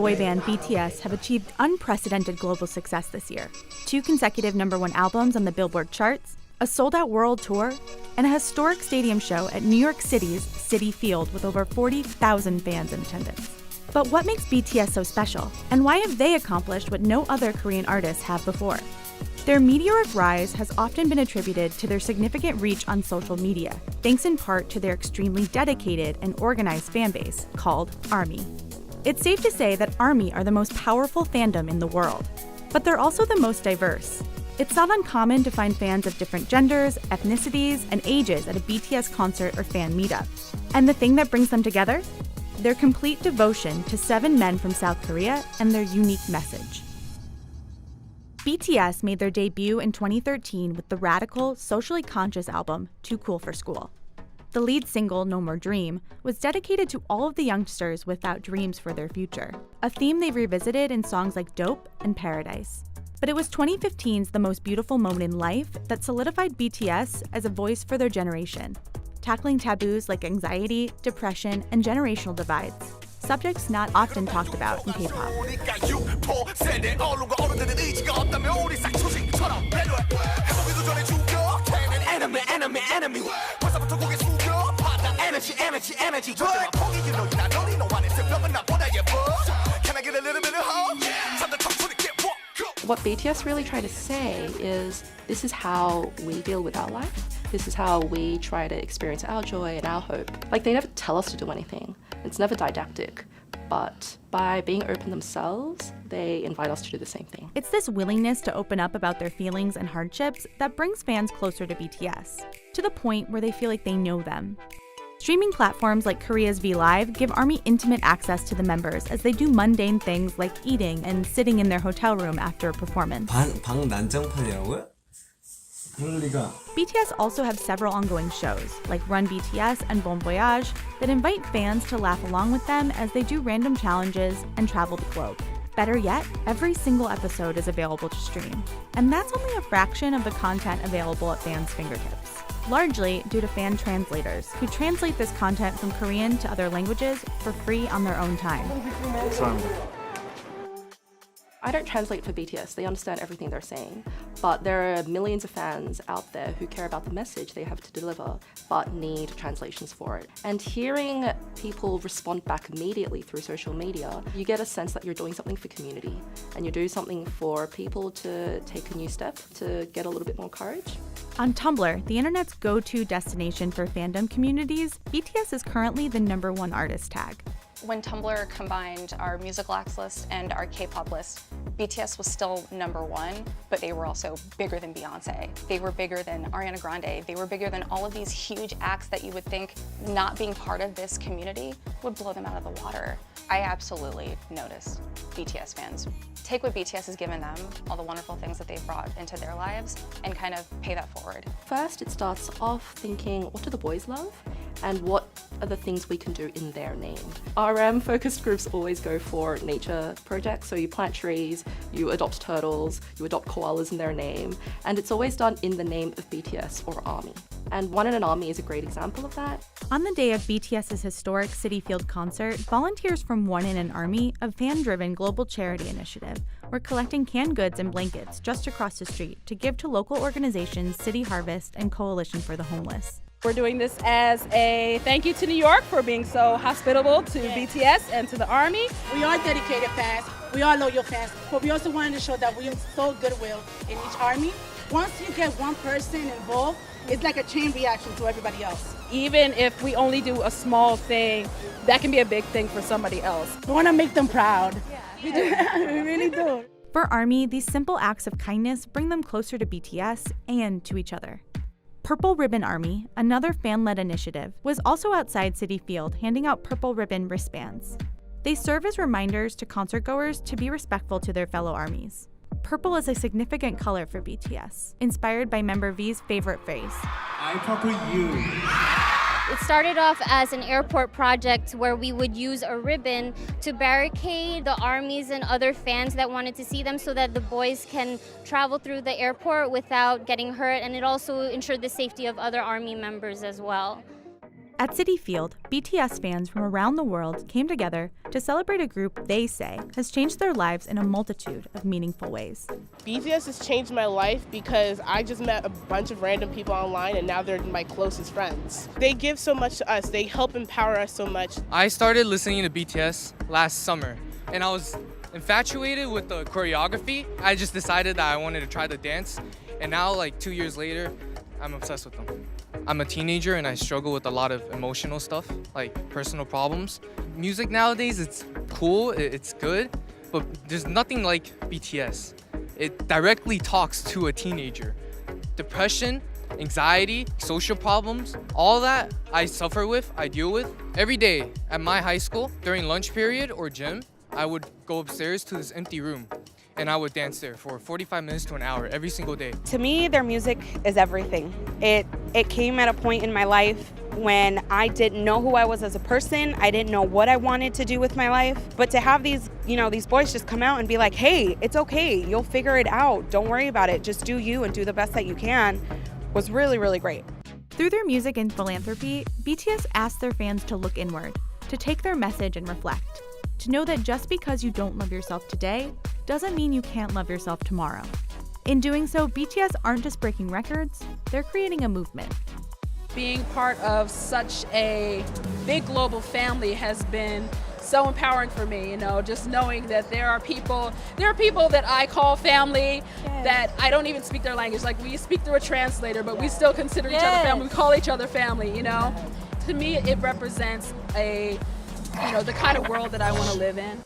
boy band BTS have achieved unprecedented global success this year. 2 consecutive #1 albums on the Billboard charts, a sold-out world tour, and a historic stadium show at New York City's Citi Field with over 40,000 fans in attendance. But what makes BTS so special, and why have they accomplished what no other Korean artists have before? Their meteoric rise has often been attributed to their significant reach on social media, thanks in part to their extremely dedicated and organized fan base called ARMY. It's safe to say that ARMY are the most powerful fandom in the world, but they're also the most diverse. It's not uncommon to find fans of different genders, ethnicities, and ages at a BTS concert or fan meetup. And the thing that brings them together? Their complete devotion to 7 men from South Korea and their unique message. BTS made their debut in 2013 with the radical, socially conscious album, Too Cool for School. The lead single, No More Dream, was dedicated to all of the youngsters without dreams for their future, a theme they've revisited in songs like Dope and Paradise. But it was 2015's The Most Beautiful Moment in Life that solidified BTS as a voice for their generation, tackling taboos like anxiety, depression, and generational divides, subjects not often talked about in K-pop. What BTS really try to say is, this is how we deal with our life. This is how we try to experience our joy and our hope. Like, they never tell us to do anything. It's never didactic. But by being open themselves, they invite us to do the same thing. It's this willingness to open up about their feelings and hardships that brings fans closer to BTS, to the point where they feel like they know them. Streaming platforms like Korea's V Live give ARMY intimate access to the members as they do mundane things like eating and sitting in their hotel room after a performance. 방 난장판이라고요? 그럴 리가. BTS also have several ongoing shows, like Run BTS and Bon Voyage, that invite fans to laugh along with them as they do random challenges and travel the globe. Better yet, every single episode is available to stream. And that's only a fraction of the content available at fans' fingertips, largely due to fan translators, who translate this content from Korean to other languages for free on their own time. I don't translate for BTS, they understand everything they're saying. But there are millions of fans out there who care about the message they have to deliver, but need translations for it. And hearing people respond back immediately through social media, you get a sense that you're doing something for community, and you're doing something for people to take a new step, to get a little bit more courage. On Tumblr, the internet's go-to destination for fandom communities, BTS is currently the #1 artist tag. When Tumblr combined our musical acts list and our K-pop list, BTS was still #1, but they were also bigger than Beyonce. They were bigger than Ariana Grande. They were bigger than all of these huge acts that you would think not being part of this community would blow them out of the water. I absolutely noticed BTS fans take what BTS has given them, all the wonderful things that they've brought into their lives, and kind of pay that forward. First, it starts off thinking, what do the boys love? And what are the things we can do in their name? RM focused groups always go for nature projects, so you plant trees, you adopt turtles, you adopt koalas in their name, and it's always done in the name of BTS or ARMY. And One in an Army is a great example of that. On the day of BTS's historic Citi Field concert, volunteers from One in an Army, a fan-driven global charity initiative, were collecting canned goods and blankets just across the street to give to local organizations City Harvest and Coalition for the Homeless. We're doing this as a thank you to New York for being so hospitable to BTS and to the ARMY. We are dedicated fans, we are loyal fans, but we also wanted to show that we instill goodwill in each ARMY. Once you get one person involved, it's like a chain reaction to everybody else. Even if we only do a small thing, that can be a big thing for somebody else. We want to make them proud. We do. We really do. For ARMY, these simple acts of kindness bring them closer to BTS and to each other. Purple Ribbon Army, another fan-led initiative, was also outside Citi Field handing out purple ribbon wristbands. They serve as reminders to concertgoers to be respectful to their fellow ARMYs. Purple is a significant color for BTS, inspired by member V's favorite phrase. I purple you. It started off as an airport project where we would use a ribbon to barricade the ARMYs and other fans that wanted to see them so that the boys can travel through the airport without getting hurt, and it also ensured the safety of other ARMY members as well. At Citi Field, BTS fans from around the world came together to celebrate a group they say has changed their lives in a multitude of meaningful ways. BTS has changed my life because I just met a bunch of random people online and now they're my closest friends. They give so much to us. They help empower us so much. I started listening to BTS last summer and I was infatuated with the choreography. I just decided that I wanted to try the dance, and now, like 2 years later, I'm obsessed with them. I'm a teenager and I struggle with a lot of emotional stuff, like personal problems. Music nowadays, it's cool, it's good, but there's nothing like BTS. It directly talks to a teenager. Depression, anxiety, social problems, all that I suffer with, I deal with. Every day at my high school, during lunch period or gym, I would go upstairs to this empty room and I would dance there for 45 minutes to an hour every single day. To me, their music is everything. It came at a point in my life when I didn't know who I was as a person. I didn't know what I wanted to do with my life. But to have these boys just come out and be like, hey, it's okay, you'll figure it out. Don't worry about it. Just do you and do the best that you can was really, really great. Through their music and philanthropy, BTS asked their fans to look inward, to take their message and reflect, to know that just because you don't love yourself today doesn't mean you can't love yourself tomorrow. In doing so, BTS aren't just breaking records, they're creating a movement. Being part of such a big global family has been so empowering for me, just knowing that there are people that I call family that I don't even speak their language. Like, we speak through a translator, but we still consider each other family. We call each other family, To me, it represents the kind of world that I want to live in.